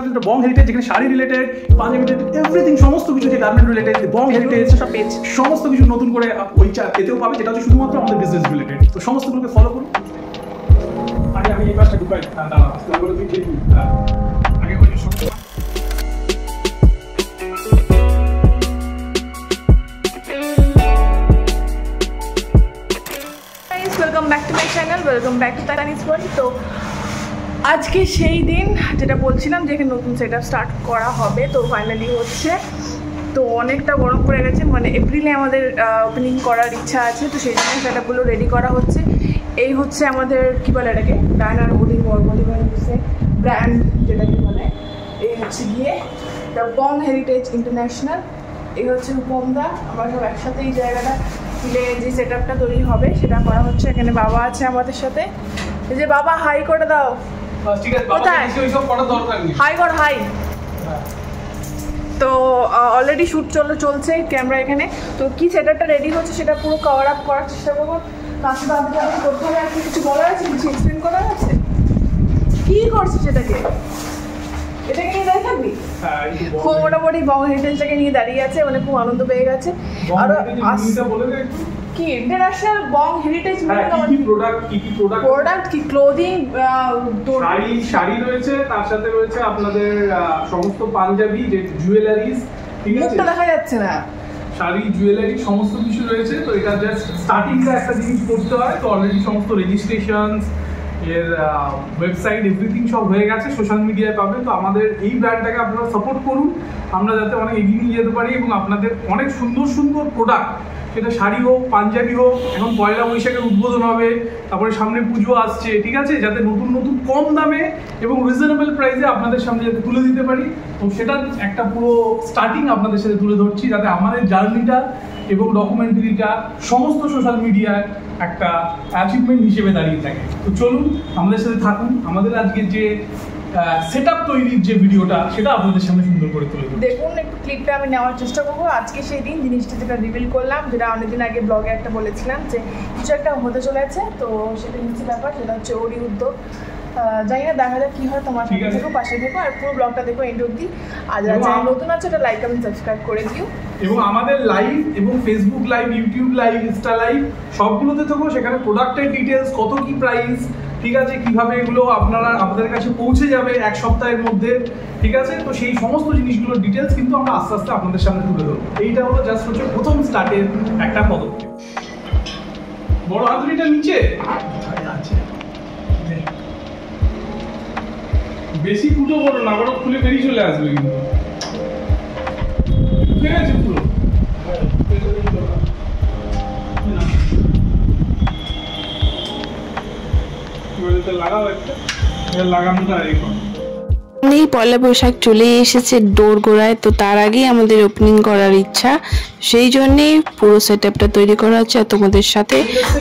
যেটা Bong heritage, যেখানে sari related, Punjabi related, everything সমস্ত কিছু যে গার্মেন্ট রিলেটেড, বং হেরিটেজ সব পেজ সমস্ত কিছু নতুন করে ওই এতেও পাবে, যেটা হচ্ছে শুধুমাত্র আমাদের বিজনেস রিলেটেড। তো সমস্তগুলোকে ফলো করুন। আগে আমি এই পাশটা ঢুকাই, আগে বলি welcome back to my channel, welcome back to Tanis world. তো আজকে সেই দিন যেটা বলছিলাম যে এখানে নতুন সেট আপ স্টার্ট করা হবে, তো ফাইনালি হচ্ছে। তো অনেকটা গরম পড়ে গেছে, মানে এপ্রিলে আমাদের ওপেনিং করার ইচ্ছা আছে, তো সেই জন্য সেট আপগুলো রেডি করা হচ্ছে। এই হচ্ছে আমাদের কী বলে এটাকে, ডায়নার মোদি ব্র্যান্ড যেটাকে বলে। এই হচ্ছে গিয়ে দ্য বং হেরিটেজ ইন্টারন্যাশনাল। এই হচ্ছে রূপমদা, আমরা সব একসাথে এই জায়গাটা মিলে যে সেট আপটা তৈরি হবে সেটা করা হচ্ছে। এখানে বাবা আছে আমাদের সাথে, এই যে বাবা হাই করে দাও। কোথায় হাই কর, হাই। তো অলরেডি শ্যুট চলছে ক্যামেরা এখানে। তো কি সেট আপটা রেডি হচ্ছে সেটা পুরো কভার আপ করার চেষ্টা করবো। কাছে বাদকে আমি করতে হবে, আর কিছু বলার আছে, কিছু এক্সপ্লেন করার আছে। কী করছে সেটাকে, এটাকে নিয়ে দাঁড়িয়ে থাকবি? খুব মোটামুটি বং হেরিটেজটাকে নিয়ে দাঁড়িয়ে আছে, মানে খুব আনন্দ পেয়ে গেছে। আর কি ইন্টারন্যাশনাল বং হেরিটেজ প্রোডাক্ট কি ক্লোদিং, শাড়ি রয়েছে, তার সাথে রয়েছে আপনাদের সমস্ত পাঞ্জাবি, যে জুয়েলারিজ, ঠিক আছে, দেখা যাচ্ছে না, শাড়ি জুয়েলারি সমস্ত কিছু রয়েছে। তো এটা জাস্ট স্টার্টিংটা একটা জিনিস করতে হয়। তো অলরেডি সমস্ত রেজিস্ট্রেশনস, এর ওয়েবসাইট, এভরিথিং সব হয়ে গেছে, সোশ্যাল মিডিয়ায় পাবেন। তো আমাদের এই ব্র্যান্ডটাকে আপনারা সাপোর্ট করুন, আমরা যাতে অনেক এগিয়ে নিয়ে যেতে পারি এবং আপনাদের অনেক সুন্দর সুন্দর প্রোডাক্ট, সেটা শাড়ি হোক, পাঞ্জাবি হোক, এখন পয়লা বৈশাখের উদ্বোধন হবে, তারপরে সামনে পুজো আসছে, ঠিক আছে, যাতে নতুন নতুন কম দামে এবং রিজনেবল প্রাইসে আপনাদের সামনে যাতে তুলে দিতে পারি। তো সেটা একটা পুরো স্টার্টিং আপনাদের সাথে তুলে ধরছি, যাতে আমাদের জার্নিটা এবং ডকুমেন্টারিটা সমস্ত সোশ্যাল মিডিয়ায় একটা অ্যাচিভমেন্ট হিসেবে দাঁড়িয়ে থাকে। তো চলুন আমাদের সাথে থাকুন, আমাদের আজকে যে সেট আপ তৈরির যে ভিডিওটা সেটা আপনাদের সামনে সুন্দর করে তুলে ধরুন। দেখুন একটু ক্লিপটা আমি নেওয়ার চেষ্টা করবো। আজকে সেই দিন জিনিসটা যেটা রিভিল করলাম, যেটা অনেকদিন আগে ব্লগে একটা বলেছিলাম যে কিছু একটা হতে চলেছে, তো সেটা হচ্ছে ব্যাপার, সেটা হচ্ছে ওরই উদ্যোগ। জানি না, দেখা যাক কী হয়। তোমার সাথে থেকো, পাশে থেকো, আর পুরো ব্লগটা দেখো এন্ড অবধি। আর যারা চ্যানেল নতুন আছে ওটা লাইক কমেন্ট সাবস্ক্রাইব করে দিও। এবং আমাদের লাইভ এবং Facebook live, YouTube live, Insta live সবগুলোতে থেকো, সেখানে প্রোডাক্টের ডিটেলস, কত কি প্রাইস, ঠিক আছে, কিভাবে এগুলো আপনারা আপনাদের কাছে পৌঁছে যাবে এক সপ্তাহের মধ্যে, ঠিক আছে। তো সেই সমস্ত জিনিসগুলোর ডিটেলস কিন্তু আমরা আস্তে আস্তে আপনাদের সামনে তুলে ধরবো। এইটা হলো জাস্ট হচ্ছে প্রথম স্টার্টের একটা পদক্ষেপ। বড় হাতুড়িটা নিচে আছে, বেশি ফুটো করো না, বড় খুলে বেরিয়ে চলে আসবে কিন্তু, ঠিক আছে পুরো লাগাও একটা, লাগানোটা এখন এই পয়লা বৈশাখ চলে এসেছে দোরগোড়ায়। তো তার আগেই আমাদের ওপেনিং করার ইচ্ছা, সেই জন্যেই পুরো সেট আপটা তৈরি করা হচ্ছে আর তোমাদের সাথে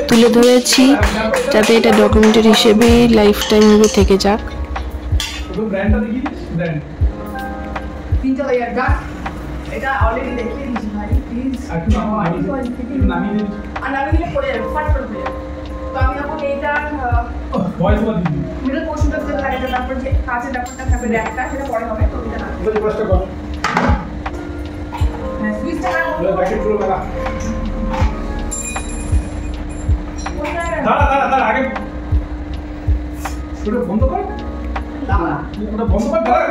তুলে ধরেছি, যাতে এটা ডকুমেন্টারি হিসেবে লাইফ টাইম থেকে যাক। এটা অলরেডি দেখিয়ে দিয়েছি ভাই, প্লিজ তো আমি এখন এইটা মিডল পোর্শনটা দিতে লাগে, তারপর যে কাঁচের ব্যাপারটা থাকবে র্যাকটা, সেটা পরে হবে। তো এটা হ্যাঁ, সুইচটা দাঁড়া আগে বন্ধ কর, বন্ধ কর।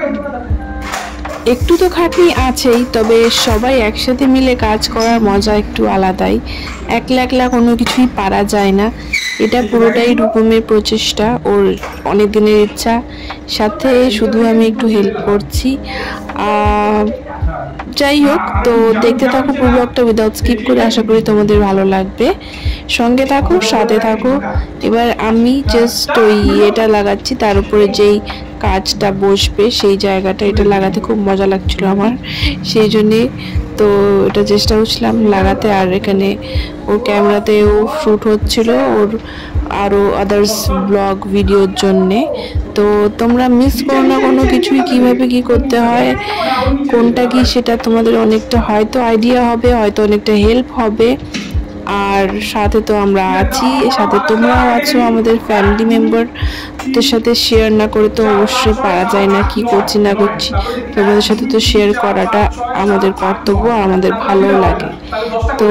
একটু তো খাটনি আছেই, তবে সবাই একসাথে মিলে কাজ করার মজা একটু আলাদাই। একলা একলা কোনো কিছুই পারা যায় না। এটা পুরোটাই রূপমের প্রচেষ্টা, ওর অনেক দিনের ইচ্ছা, সাথে শুধু আমি একটু হেল্প করছি। যাই হোক, তো দেখতে থাকো পুরো ব্লগটা উইদাউট স্কিপ করে, আশা করি তোমাদের ভালো লাগবে। সঙ্গে থাকো, সাথে থাকো। এবার আমি জাস্ট ওই এটা লাগাচ্ছি, তার উপরে যেই কাজটা বসবে সেই জায়গাটা, এটা লাগাতে খুব মজা লাগছিল আমার, সেই জন্যে তো এটা চেষ্টা করছিলাম লাগাতে। আর এখানে ওর ক্যামেরাতেও শ্যুট হচ্ছিল, ওর আরও আদার্স ব্লগ ভিডিওর জন্যে। তো তোমরা মিস করো না কোনো কিছুই, কীভাবে কী করতে হয়, কোনটা কি, সেটা তোমাদের অনেকটা হয়তো আইডিয়া হবে, হয়তো অনেকটা হেল্প হবে। আর সাথে তো আমরা আছি, সাথে তোমরাও আছো আমাদের ফ্যামিলি মেম্বারদের সাথে শেয়ার না করে তো অবশ্যই পারা যায় না, কি করছি না করছি। তোমাদের সাথে তো শেয়ার করাটা আমাদের কর্তব্য, আর আমাদের ভালোও লাগে। তো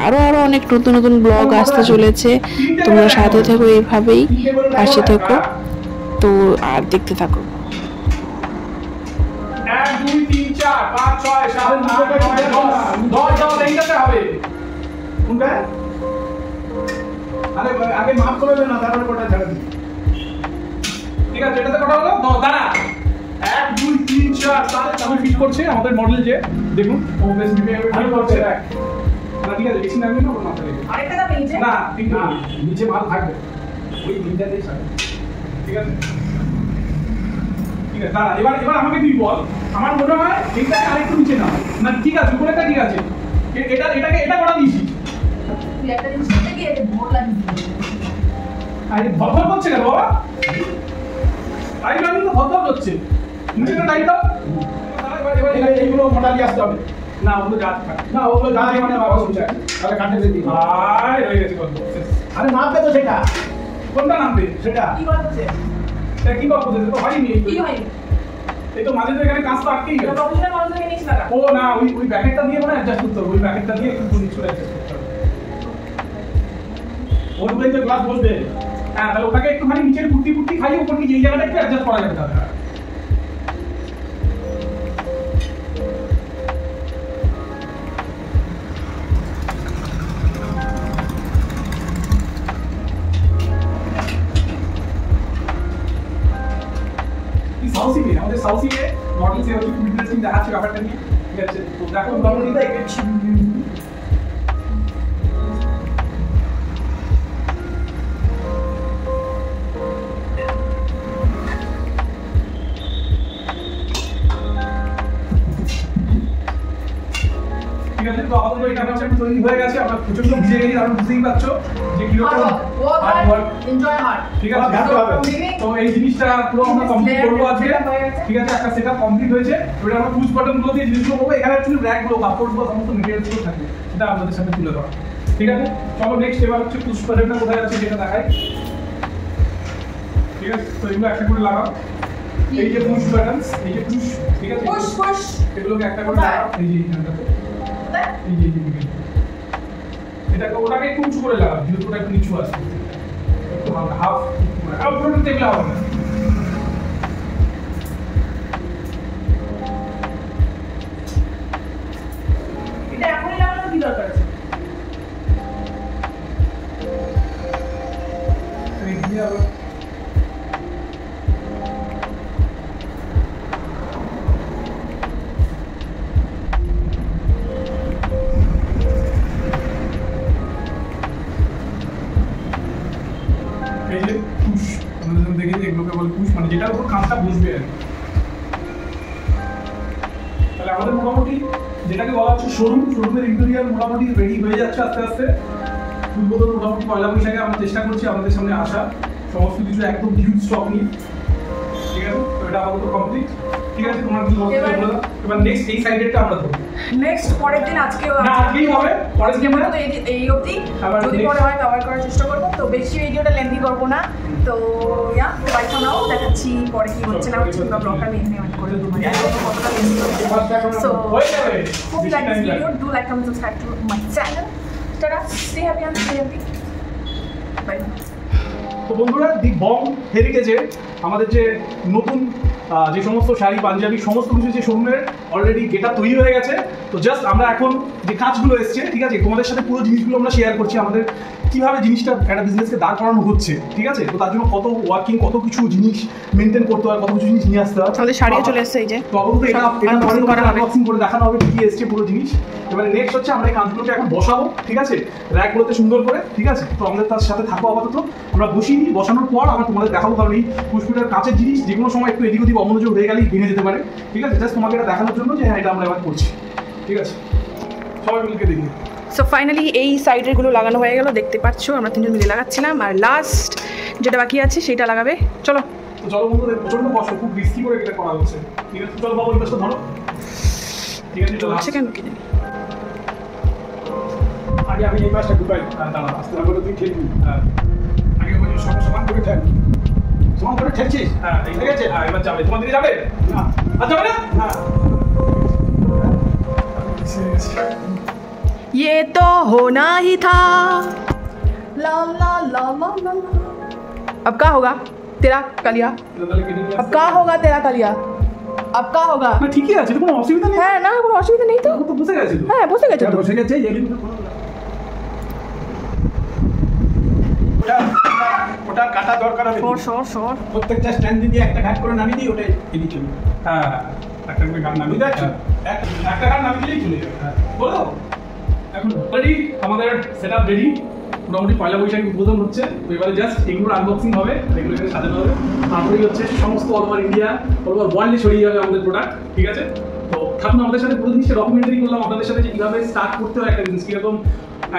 আরও অনেক নতুন নতুন ব্লগ আসতে চলেছে, তোমরা সাথে থেকো, এইভাবেই পাশে থেকো। তো আর দেখতে থাকো। 1 2 3 4 5 6 7 8 9 10 এইটাতে হবে কোনটা? আরে আগে মাপ করে দেন না, তারপরে কোটা ছেড়ে দিন। ঠিক আছে, এটাতে কটা হলো? 10। দাঁড়া, 1 2 3 4 7 আমি ফিট করছি আমাদের মডেল যে দেখুন ওবেস বিহেভিয়ার আমি করছে রাখ না। ঠিক আছে, বেশি নামবে না না আরেকটা দাও নিচে না, ঠিক না, নিচে মাল থাকবে ওই তিনটাতেই ছাড়। ঠিক আছে ঠিক আছে, দাঁড়া, এবার আমাকে তুই বল, আমার মনে হয় এইটা আরেকটু নিচে না না। ঠিক আছে, উপরেটা ঠিক আছে, এটা করা দিয়েছি। তুই একটা জিনিস করতে গিয়ে ভোর লাগিয়ে আরে ভরভর করছে কেন বাবা? টাইট লাগলে তো ভরভর করছে, নিচেটা টাইট দাও। এবার এইগুলো মোটালি আসতে হবে না, ওগুলো যা না, ওগুলো যা মানে বাবা শুনছে তাহলে কাটে দিই। আয় হয়ে গেছে গল্প। আরে নামবে তো সেটা, কোনটা নামবে সেটা? কি করতেছে? এটা কি বাপ করতেছে? তো হয়নি, কি হয়নি? এই তো মাঝে তো এখানে কাজ তো আটকেই গেল। প্রফেশনাল মানুষকে নিস না। ও না, ওই ব্যাকেটটা দিয়ে মানে অ্যাডজাস্ট করতে হবে, ওই ব্যাকেটটা দিয়ে একটু নিচে অ্যাডজাস্ট করতে হবে। ওর উপরে যে গ্লাস বসবে, হ্যাঁ, তাহলে ওটাকে একটুখানি নিচের কুটি খাইয়ে উপর নিয়ে এই জায়গাটা একটু অ্যাডজাস্ট করা যাবে তাহলে। সাউসি মেয়ে, আমাদের সাউসি মেয়ে মডেল সে হচ্ছে খুব ইন্টারেস্টিং দেখাচ্ছে ব্যাপারটা নিয়ে। ঠিক আছে, তো দেখো মোটামুটি ঠিক আছে। তো আপাতত এটা হচ্ছে তৈরি হয়ে গেছে, আমরা প্রচন্ড ভিজে গেছি, আমরা বুঝতেই পারছো যে কিরকম এনজয় হার্ড। ঠিক আছে, তো এই জিনিসটা পুরো আমরা কমপ্লিট করবো আজকে। ঠিক আছে, একটা সেটআপ কমপ্লিট হয়েছে, ওটা আমরা পুশ বাটন গুলো দিয়ে জিনিসগুলো করবো। এখানে অ্যাকচুয়ালি র্যাক গুলো, কাপড় গুলো, সমস্ত মেটেরিয়ালস গুলো থাকে, সেটা আপনাদের সাথে তুলে ধরা। ঠিক আছে, চলো নেক্সট এবার হচ্ছে পুশ বাটনটা কোথায় আছে সেটা দেখাই। ঠিক আছে, তো এগুলো একটা করে লাগাও। এই যে পুশ বাটন, এই যে পুশ, ঠিক আছে, পুশ এগুলোকে একটা করে লাগাও। এই যে এখানটাতে, এই যে এটাকে ওটাকে একটু উঁচু করে লাগাও, যেহেতু ওটা একটু নিচু আছে, একটু হালকা হাফ পুরোটা টেবিল হবে না। এটা এখনই লাগানোর কি দরকার আছে? এই যে পুশ, আমরা দেখেছি এগুলোকে বলে পুশ, মানে যেটার উপর কাঁচটা বসবে আর কি। তাহলে আমাদের মোটামুটি যেটাকে বলা হচ্ছে শোরুমের ইন্টেরিয়র মোটামুটি রেডি হয়ে যাচ্ছে আস্তে আস্তে। উদ্বোধন মোটামুটি পয়লা বৈশাখে আমরা চেষ্টা করছি আমাদের সামনে আসা, সমস্ত কিছু একদম হিউজ স্টক নিয়ে। ঠিক আছে, তো এটা আপাতত কমপ্লিট। ঠিক আছে, তোমার কিছু বলতে বলে দাও। এবার নেক্সট এই সাইডেরটা আমরা ধরব। নেক্সট পরের দিন আজকেও না, আজকেই হবে, পরের দিন আমরা তো এই অবধি যদি পরে হয় কভার করার চেষ্টা করব। তো বেশি ভিডিওটা লেন্দি করব না। তো ইয়া বাই ফর নাও, দেখাচ্ছি পরে কি হচ্ছে না হচ্ছে, বা ব্লগটা আমি এখানে করে দেবো, মানে কতটা লেন্দি হচ্ছে। So hope you like this video, do like, comment, subscribe to my channel. Tada, stay happy and stay healthy. Bye. তো বন্ধুরা, দি বং হেরিটেজে আমাদের যে নতুন যে সমস্ত শাড়ি পাঞ্জাবি সমস্ত কিছু যে শোরুমের অলরেডি গেটআপ তৈরি হয়ে গেছে। তো জাস্ট আমরা এখন যে কাজগুলো এসছে, ঠিক আছে, তোমাদের সাথে পুরো জিনিসগুলো আমরা শেয়ার করছি, আমাদের কিভাবে জিনিসটা একটা বিজনেসকে দাঁড় করানো হচ্ছে। ঠিক আছে, তো তার জন্য কত ওয়ার্কিং, কত কিছু জিনিস মেনটেন করতে হয়, কত কিছু জিনিস নিয়ে আসতে হয়। আমাদের শাড়িও চলে এসেছে, এই যে তো আপাতত এটা আনবক্সিং করে দেখানো হবে কি এসছে পুরো জিনিস। এবারে নেক্সট হচ্ছে আমরা এই কাজগুলোকে এখন বসাবো, ঠিক আছে, র্যাকগুলোতে সুন্দর করে। ঠিক আছে, তো আমাদের তার সাথে থাকো আপাতত, আমরা বসিয়ে নিই, বসানোর পর আমরা তোমাদের দেখাবো। কারণ এই পুষ্পিটার কাছের জিনিস যে কোনো সময় একটু এদিক ওদিক অমনোযোগ হয়ে গেলেই ভেঙে যেতে পারে। ঠিক আছে, জাস্ট তোমাকে এটা দেখানোর জন্য যে হ্যাঁ এটা আমরা এবার করছি। ঠিক আছে, সবাই মিলকে দেখি। সো ফাইনালি এই সাইডেরগুলো লাগানো হয়ে গেল, দেখতে পাচ্ছ আমরা তিনজন মিলে লাগাচ্ছিলাম, আর লাস্ট যেটা বাকি আছে সেটা লাগাবে। চলো তো চলো বন্ধুদের, প্রচন্ড কষ্ট, খুব রিস্কি করে এটা করা হচ্ছে। ঠিক আছে, চলো বাবা, এটা ধরো। ঠিক আছে, চলছে কেন কি জানি। আগে আমি এই পাশটা ঢুকাই, দাঁড়া তারপরে তুই ঠেলবি। আগে ওই সমান করে ঠেল, সমান করে ঠেলছিস। ঠিক আছে, এবার যাবে, তোমার দিকে যাবে না, আর যাবে না। না ये तो होना ही था। ला ला ला ला ला ला। अब क्या होगा तेरा कलिया? अब क्या होगा तेरा कलिया? अब क्या होगा? না ঠিকই আছে, তো কোনো অসুবিধা নেই। হ্যাঁ, না কোনো অসুবিধা নেই তো। তো বসে গেছে তো। হ্যাঁ, বসে গেছে তো। বসে গেছে। ওটা কাটা দরকার হবে। সর। প্রত্যেকটা স্ট্যান্ড দিয়ে একটা ঘাট করে নামিয়ে দিই, ওটাই এদিকে চলবে। হ্যাঁ, একটা করে গান নামিয়ে বুঝতে পারছো? একটা গান নামিয়ে দিলেই চলে যাবে। হ্যাঁ, বলো এখন অলরেডি আমাদের সেটআপ রেডি, মোটামুটি পয়লা বৈশাখী উদ্বোধন হচ্ছে। তো এবারে জাস্ট এগুলোর আনবক্সিং হবে, এগুলো এখানে সাজানো হবে, তারপরেই হচ্ছে সমস্ত all over India, all over ওয়ার্ল্ডে ছড়িয়ে যাবে আমাদের প্রোডাক্ট। ঠিক আছে, তো থাকুন আমাদের সাথে, পুরো জিনিসটা ডকুমেন্টারি করলাম আপনাদের সাথে যে কিভাবে স্টার্ট করতে হয় একটা বিজনেস, কিরকম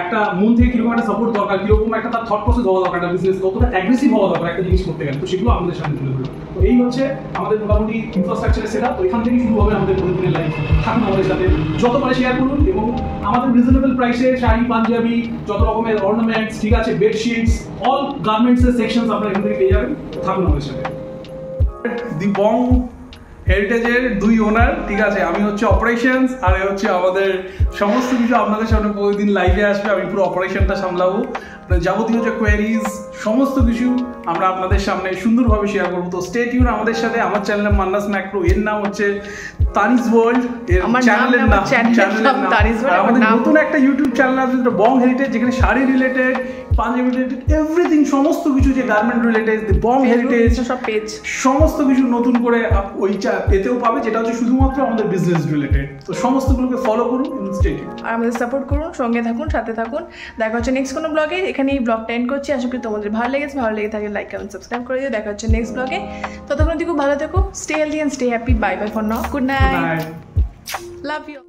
একটা মন থেকে কিরকম একটা সাপোর্ট দরকার, কিরকম একটা তার থট প্রসেস হওয়া দরকার, একটা বিজনেস কতটা অ্যাগ্রেসিভ হওয়া দরকার একটা জিনিস করতে গেলে, তো সেগুলো আমাদের সামনে তুলে ধরলাম। তো এই হচ্ছে আমাদের মোটামুটি ইনফ্রাস্ট্রাকচারের সেটআপ। তো এখান থেকে শুরু হবে আমাদের প্রতিদিনের লাইফ। থাকুন আমাদের সাথে, যত পারে শেয়ার করুন, এবং আমাদের রিজনেবল প্রাইসে শাড়ি, পাঞ্জাবি, যত রকমের অর্নামেন্টস, ঠিক আছে, বেডশিটস, অল গার্মেন্টসের সেকশনস আপনারা এখান থেকে পেয়ে যাবেন। থাকুন আমাদের সাথে। দি বং হেরিটেজের দুই ওনার, ঠিক আছে, আমি হচ্ছে অপারেশনস, আর এ হচ্ছে আমাদের সমস্ত কিছু আপনাদের সামনে প্রতিদিন লাইভে আসবে। আমি পুরো অপারেশনটা সামলাবো, যাবতীয় যে কোয়ারিজ সমস্ত কিছু আমরা আপনাদের সামনে সুন্দরভাবে শেয়ার করবো। তো স্টে টিউন আমাদের সাথে। আমার চ্যানেল মান্নাস ম্যাক্রো, এর নাম হচ্ছে তানিস ওয়ার্ল্ড, এর চ্যানেলের নাম আমাদের নতুন একটা ইউটিউব চ্যানেল আছে বং হেরিটেজ, যেখানে sari related, Punjabi related, everything, সমস্ত কিছু যে গার্মেন্ট রিলেটেড, বং হেরিটেজ, সব পেজ, সমস্ত কিছু নতুন করে ওই এতেও পাবে, যেটা হচ্ছে শুধুমাত্র আমাদের বিজনেস রিলেটেড। তো সমস্তগুলোকে ফলো করুন, স্টে টিউন, আর আমাদের সাপোর্ট করুন, সঙ্গে থাকুন, সাথে থাকুন। দেখা হচ্ছে নেক্সট কোনো ব্লগে। এখানে এই ব্লগটা এন্ড করছি। আশা করি তোমাদের ভালো লেগেছে। ভালো লেগে থাকলে লাইক, কমেন্ট, সাবস্ক্রাইব করে দিও। দেখা হচ্ছে নেক্সট ব্লগে। ততক্ষণ খুব ভালো থেকো, stay healthy and stay happy. Bye bye for now, good night, love you.